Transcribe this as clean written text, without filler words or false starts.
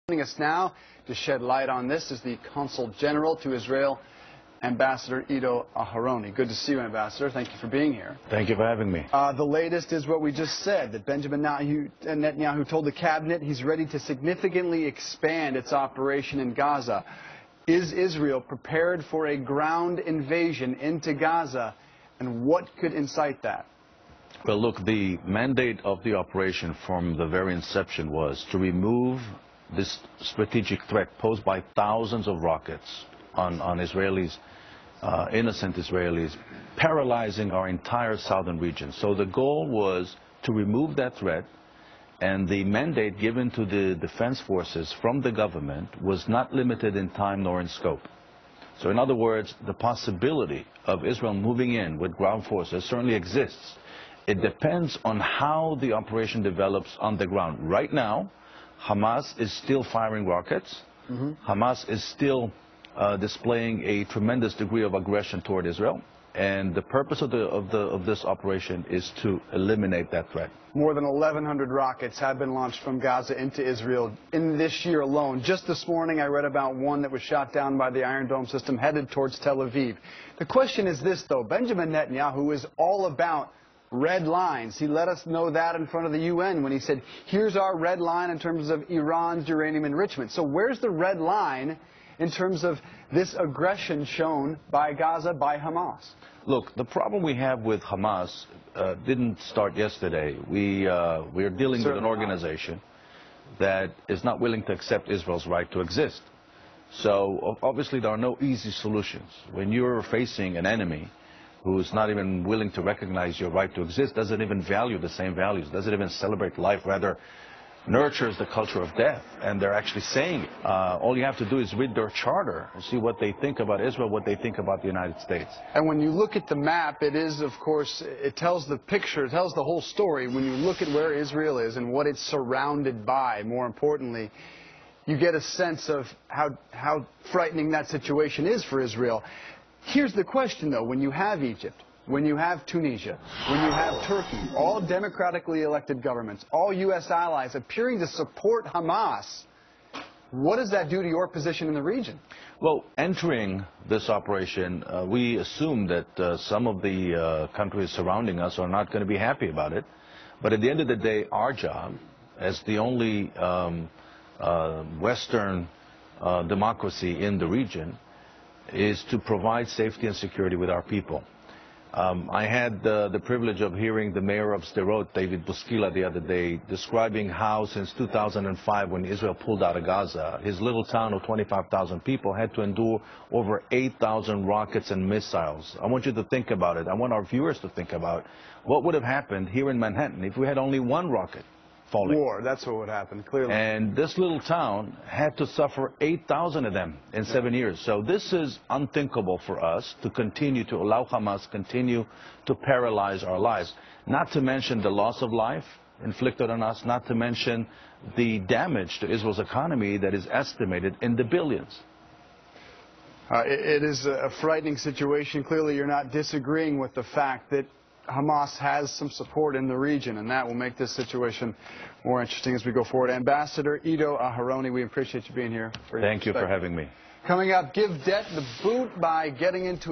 Joining us now to shed light on this is the Consul General to Israel, Ambassador Ido Aharoni. Good to see you, Ambassador. Thank you for being here. Thank you for having me. The latest is what we just said, that Benjamin Netanyahu told the cabinet he's ready to significantly expand its operation in Gaza. Is Israel prepared for a ground invasion into Gaza, and what could incite that? Well, look, the mandate of the operation from the very inception was to remove this strategic threat posed by thousands of rockets on Israelis, innocent Israelis, paralyzing our entire southern region. So the goal was to remove that threat, and the mandate given to the defense forces from the government was not limited in time nor in scope. So in other words, the possibility of Israel moving in with ground forces certainly exists. It depends on how the operation develops on the ground. Right now, Hamas is still firing rockets. Hamas is still displaying a tremendous degree of aggression toward Israel. And the purpose of this operation is to eliminate that threat. More than 1,100 rockets have been launched from Gaza into Israel in this year alone. Just this morning, I read about one that was shot down by the Iron Dome system headed towards Tel Aviv. The question is this, though. Benjamin Netanyahu is all about red lines. He let us know that in front of the UN when he said, here's our red line in terms of Iran's uranium enrichment. So where's the red line in terms of this aggression shown by Gaza, by Hamas? Look, the problem we have with Hamas didn't start yesterday. We are dealing with an organization that is not willing to accept Israel's right to exist. So obviously there are no easy solutions. When you're facing an enemy who's not even willing to recognize your right to exist, doesn't even value the same values, doesn't even celebrate life, rather nurtures the culture of death, and they're actually saying it. All you have to do is read their charter and see what they think about Israel, what they think about the United States. And when you look at the map, it is, of course, it tells the picture, it tells the whole story. When you look at where Israel is and what it's surrounded by, more importantly, you get a sense of how frightening that situation is for Israel. Here's the question, though. When you have Egypt, when you have Tunisia, when you have Turkey, all democratically elected governments, all U.S. allies appearing to support Hamas, what does that do to your position in the region? Well, entering this operation, we assume that some of the countries surrounding us are not going to be happy about it. But at the end of the day, our job, as the only Western democracy in the region, is to provide safety and security with our people. I had the privilege of hearing the mayor of Sderot, David Buskila, the other day, describing how since 2005, when Israel pulled out of Gaza, his little town of 25,000 people had to endure over 8,000 rockets and missiles. I want you to think about it. I want our viewers to think about what would have happened here in Manhattan if we had only one rocket falling. War, that's what would happen, clearly. And this little town had to suffer 8,000 of them in 7 years. So this is unthinkable for us to continue to allow Hamas continue to paralyze our lives. Not to mention the loss of life inflicted on us, not to mention the damage to Israel's economy that is estimated in the billions. It is a frightening situation. Clearly, you're not disagreeing with the fact that Hamas has some support in the region, and that will make this situation more interesting as we go forward. Ambassador Ido Aharoni, we appreciate you being here. Thank you for having me. Coming up, give debt the boot by getting into